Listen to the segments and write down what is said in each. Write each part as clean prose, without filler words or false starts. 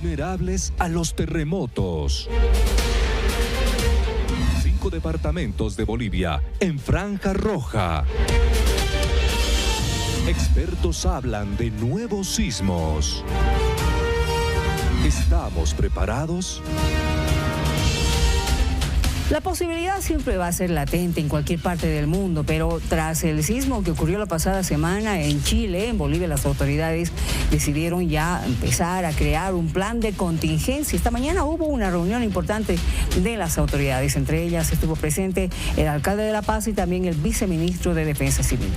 vulnerables a los terremotos. 5 departamentos de Bolivia en franja roja. Expertos hablan de nuevos sismos. ¿Estamos preparados? La posibilidad siempre va a ser latente en cualquier parte del mundo, pero tras el sismo que ocurrió la pasada semana en Chile, en Bolivia, las autoridades decidieron ya empezar a crear un plan de contingencia. Esta mañana hubo una reunión importante de las autoridades, entre ellas estuvo presente el alcalde de La Paz y también el viceministro de Defensa Civil.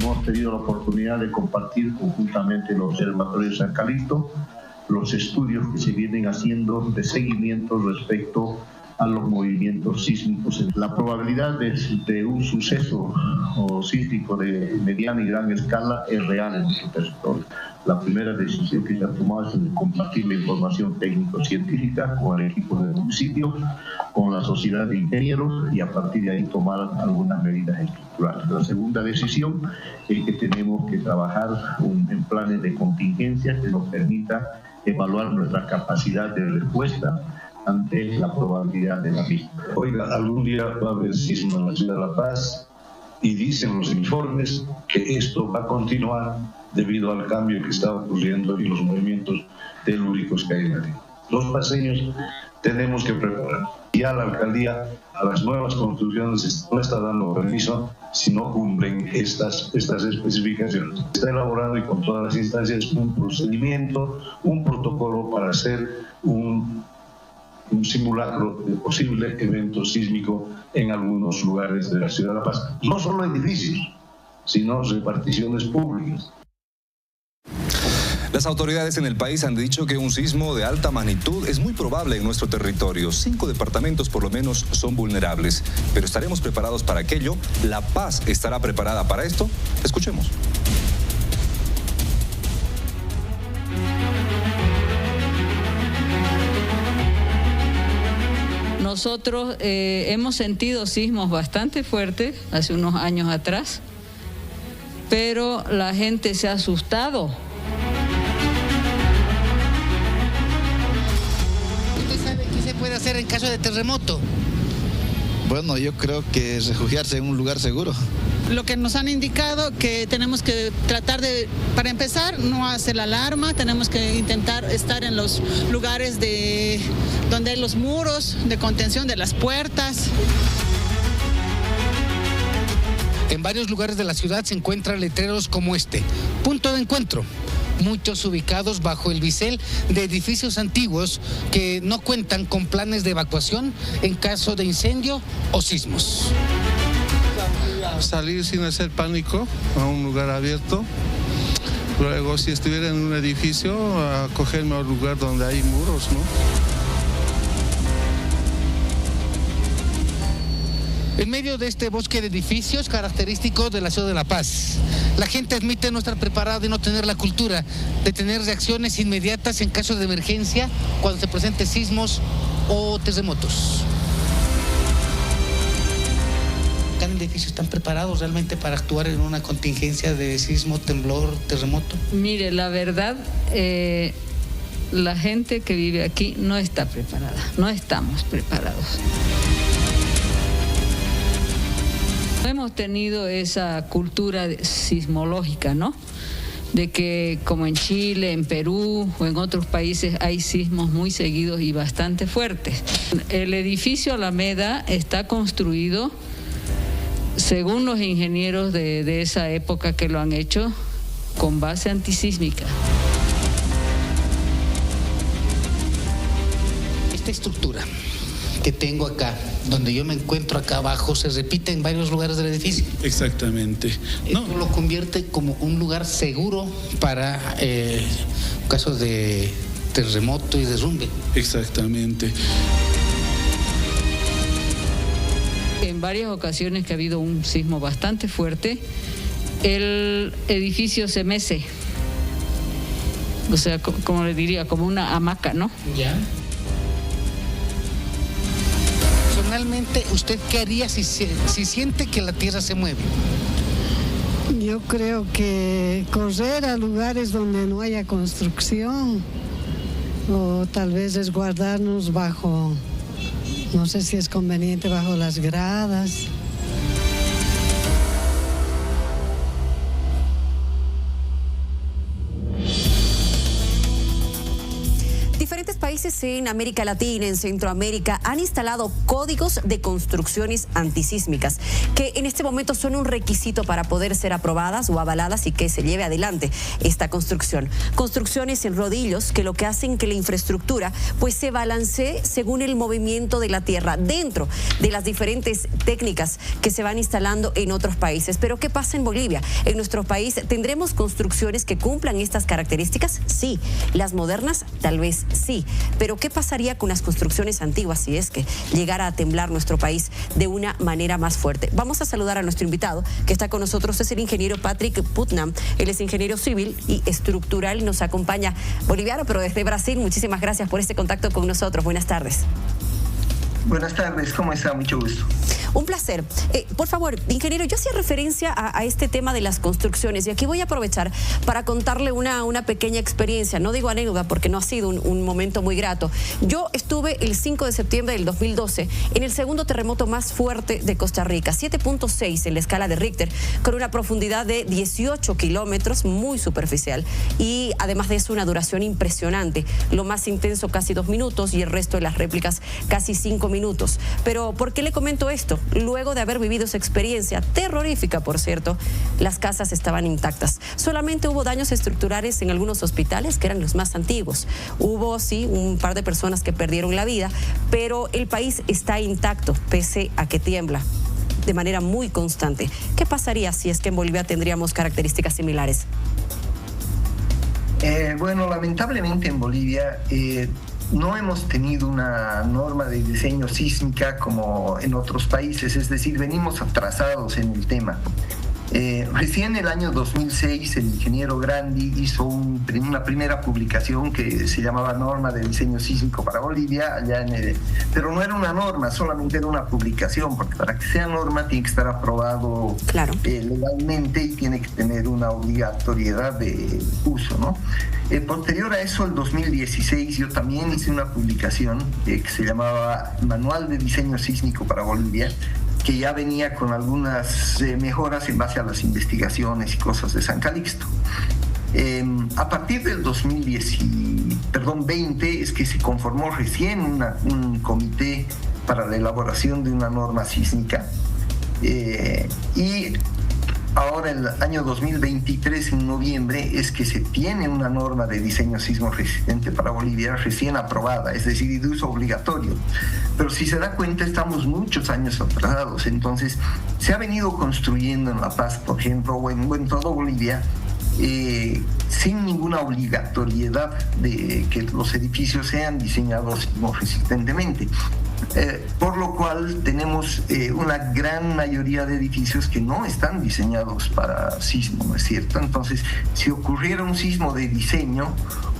Hemos tenido la oportunidad de compartir conjuntamente el Observatorio de San Calixto los estudios que se vienen haciendo de seguimiento respecto a los movimientos sísmicos. La probabilidad de un suceso sísmico de mediana y gran escala es real en nuestro territorio. La primera decisión que se ha tomado es de compartir la información técnico-científica con el equipo del municipio, con la sociedad de ingenieros y a partir de ahí tomar algunas medidas estructurales. La segunda decisión es que tenemos que trabajar en planes de contingencia que nos permita evaluar nuestra capacidad de respuesta ante la probabilidad de la misma. Oiga, algún día va a haber sismo en la ciudad de La Paz y dicen los informes que esto va a continuar debido al cambio que está ocurriendo y los movimientos telúricos que hay en la ciudad. Los paseños tenemos que preparar. Ya la alcaldía a las nuevas construcciones no está dando permiso si no cumplen estas especificaciones. Está elaborando y con todas las instancias un procedimiento, un protocolo para hacer un simulacro de posible evento sísmico en algunos lugares de la ciudad de La Paz. No solo edificios, sino reparticiones públicas. Las autoridades en el país han dicho que un sismo de alta magnitud es muy probable en nuestro territorio. 5 departamentos por lo menos son vulnerables. Pero ¿estaremos preparados para aquello? ¿La Paz estará preparada para esto? Escuchemos. Nosotros hemos sentido sismos bastante fuertes hace unos años atrás, pero la gente se ha asustado. ¿Usted sabe qué se puede hacer en caso de terremoto? Bueno, yo creo que es refugiarse en un lugar seguro. Lo que nos han indicado que tenemos que tratar de, para empezar, no hacer la alarma, tenemos que intentar estar en los lugares donde hay los muros de contención de las puertas. En varios lugares de la ciudad se encuentran letreros como este, punto de encuentro. Muchos ubicados bajo el bisel de edificios antiguos que no cuentan con planes de evacuación en caso de incendio o sismos. Salir sin hacer pánico a un lugar abierto. Luego, si estuviera en un edificio, acogerme a un lugar donde hay muros, ¿no? En medio de este bosque de edificios característico de la ciudad de La Paz, la gente admite no estar preparada y no tener la cultura de tener reacciones inmediatas en caso de emergencia cuando se presenten sismos o terremotos. ¿Cada edificio están preparados realmente para actuar en una contingencia de sismo, temblor, terremoto? Mire, la verdad, la gente que vive aquí no está preparada, no estamos preparados. Hemos tenido esa cultura sismológica, ¿no? De que como en Chile, en Perú o en otros países hay sismos muy seguidos y bastante fuertes. El edificio Alameda está construido, según los ingenieros de esa época que lo han hecho, con base antisísmica. Esta estructura que tengo acá, donde yo me encuentro acá abajo, se repite en varios lugares del edificio. Exactamente. Esto lo convierte como un lugar seguro para casos de terremoto y derrumbe. Exactamente. En varias ocasiones que ha habido un sismo bastante fuerte, el edificio se mece. O sea, como le diría, como una hamaca, ¿no? Ya. Personalmente, ¿usted qué haría si siente que la tierra se mueve? Yo creo que correr a lugares donde no haya construcción o tal vez resguardarnos bajo, no sé si es conveniente, bajo las gradas. Diferentes países en América Latina, en Centroamérica, han instalado códigos de construcciones antisísmicas que en este momento son un requisito para poder ser aprobadas o avaladas y que se lleve adelante esta construcción. Construcciones en rodillos que lo que hacen que la infraestructura pues se balancee según el movimiento de la tierra dentro de las diferentes técnicas que se van instalando en otros países. Pero ¿qué pasa en Bolivia? En nuestro país, ¿tendremos construcciones que cumplan estas características? Sí. Las modernas, tal vez sí, pero ¿qué pasaría con las construcciones antiguas si es que llegara a temblar nuestro país de una manera más fuerte? Vamos a saludar a nuestro invitado que está con nosotros, es el ingeniero Patrick Putnam. Él es ingeniero civil y estructural y nos acompaña, boliviano, pero desde Brasil. Muchísimas gracias por este contacto con nosotros. Buenas tardes. Buenas tardes, ¿cómo está? Mucho gusto. Un placer. Por favor, ingeniero, yo hacía referencia a este tema de las construcciones y aquí voy a aprovechar para contarle una pequeña experiencia. No digo anécdota porque no ha sido un momento muy grato. Yo estuve el 5 de septiembre del 2012 en el segundo terremoto más fuerte de Costa Rica, 7.6 en la escala de Richter, con una profundidad de 18 kilómetros, muy superficial. Y además de eso, una duración impresionante. Lo más intenso casi 2 minutos y el resto de las réplicas casi 5 minutos. Pero ¿por qué le comento esto? Luego de haber vivido esa experiencia terrorífica, por cierto, las casas estaban intactas. Solamente hubo daños estructurales en algunos hospitales que eran los más antiguos. Hubo, sí, un par de personas que perdieron la vida, pero el país está intacto, pese a que tiembla de manera muy constante. ¿Qué pasaría si es que en Bolivia tendríamos características similares? Bueno, lamentablemente en Bolivia no hemos tenido una norma de diseño sísmica como en otros países, es decir, venimos atrasados en el tema. Recién en el año 2006 el ingeniero Grandi hizo una primera publicación que se llamaba Norma de Diseño Sísmico para Bolivia, pero no era una norma, solamente era una publicación, porque para que sea norma tiene que estar aprobado legalmente y tiene que tener una obligatoriedad de uso, ¿no? Posterior a eso, el 2016, yo también hice una publicación que se llamaba Manual de Diseño Sísmico para Bolivia, que ya venía con algunas mejoras en base a las investigaciones y cosas de San Calixto. A partir del 2020 es que se conformó recién un comité para la elaboración de una norma sísmica y ahora en el año 2023, en noviembre, es que se tiene una norma de diseño sismo resistente para Bolivia recién aprobada, es decir, de uso obligatorio. Pero si se da cuenta, estamos muchos años atrasados. Entonces, se ha venido construyendo en La Paz, por ejemplo, o en todo Bolivia, sin ninguna obligatoriedad de que los edificios sean diseñados sismo resistentemente. Por lo cual tenemos una gran mayoría de edificios que no están diseñados para sismo, ¿no es cierto? Entonces, si ocurriera un sismo de diseño,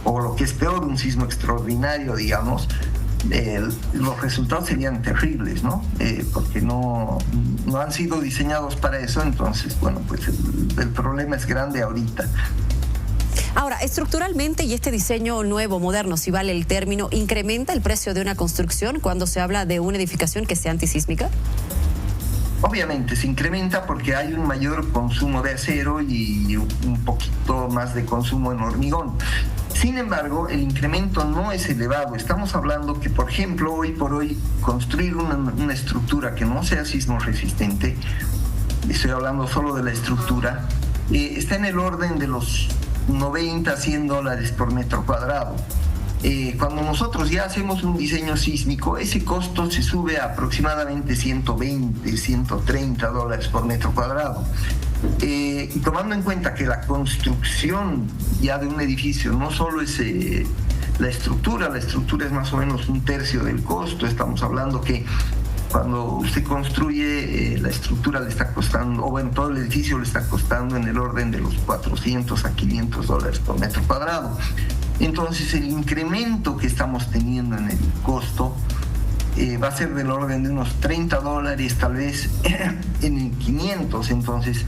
o lo que es peor, un sismo extraordinario, digamos, los resultados serían terribles, ¿no? Porque no han sido diseñados para eso. Entonces, bueno, pues el problema es grande ahorita. Ahora, estructuralmente, y este diseño nuevo, moderno, si vale el término, ¿incrementa el precio de una construcción cuando se habla de una edificación que sea antisísmica? Obviamente se incrementa porque hay un mayor consumo de acero y un poquito más de consumo en hormigón. Sin embargo, el incremento no es elevado. Estamos hablando que, por ejemplo, hoy por hoy, construir una estructura que no sea sismo resistente, estoy hablando solo de la estructura, está en el orden de los $90 a $100 por metro cuadrado. Cuando nosotros ya hacemos un diseño sísmico, ese costo se sube a aproximadamente $120, $130 por metro cuadrado. Y tomando en cuenta que la construcción ya de un edificio no solo es la estructura es más o menos 1/3 del costo. Estamos hablando que cuando usted construye, la estructura le está costando, o bueno, todo el edificio le está costando en el orden de los $400 a $500 por metro cuadrado. Entonces, el incremento que estamos teniendo en el costo va a ser del orden de unos $30, tal vez en el 500. Entonces,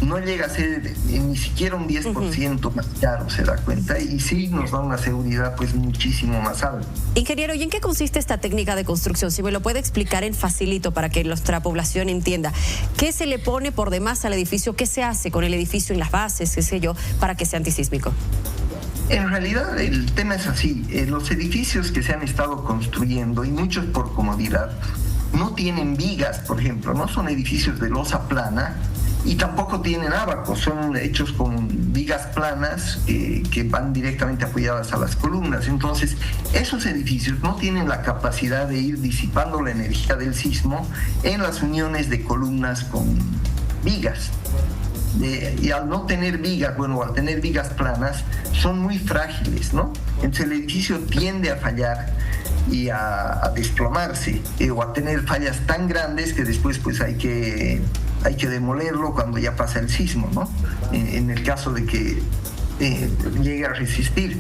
no llega a ser ni siquiera un 10% más caro, se da cuenta, y sí nos da una seguridad pues muchísimo más alta. Ingeniero, ¿y en qué consiste esta técnica de construcción? Si me lo puede explicar en facilito para que nuestra población entienda. ¿Qué se le pone por demás al edificio? ¿Qué se hace con el edificio en las bases, qué sé yo, para que sea antisísmico? En realidad el tema es así, los edificios que se han estado construyendo, y muchos por comodidad, no tienen vigas, por ejemplo, no son edificios de losa plana, y tampoco tienen ábacos, son hechos con vigas planas que van directamente apoyadas a las columnas. Entonces, esos edificios no tienen la capacidad de ir disipando la energía del sismo en las uniones de columnas con vigas. Y al no tener vigas, bueno, al tener vigas planas, son muy frágiles, ¿no? Entonces el edificio tiende a fallar y a desplomarse, o a tener fallas tan grandes que después pues hay que demolerlo cuando ya pasa el sismo, ¿no? En el caso de que llegue a resistir.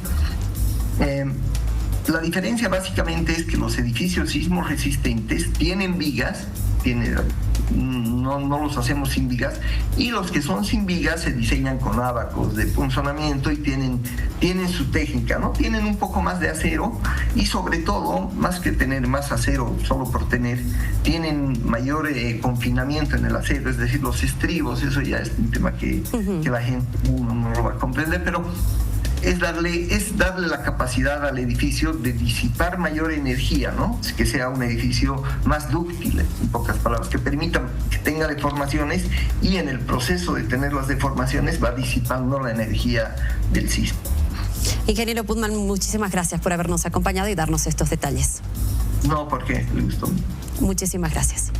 La diferencia básicamente es que los edificios sismo resistentes tienen vigas, no los hacemos sin vigas, y los que son sin vigas se diseñan con ábacos de punzonamiento y tienen su técnica, ¿no? Tienen un poco más de acero y sobre todo, más que tener más acero solo por tener, tienen mayor confinamiento en el acero, es decir, los estribos, eso ya es un tema que la gente no lo va a comprender, pero es darle la capacidad al edificio de disipar mayor energía, ¿no? Que sea un edificio más dúctil, en pocas palabras, que permita que tenga deformaciones y en el proceso de tener las deformaciones va disipando la energía del sismo. Ingeniero Putman, muchísimas gracias por habernos acompañado y darnos estos detalles. No, ¿por qué? Le gustó. Muchísimas gracias.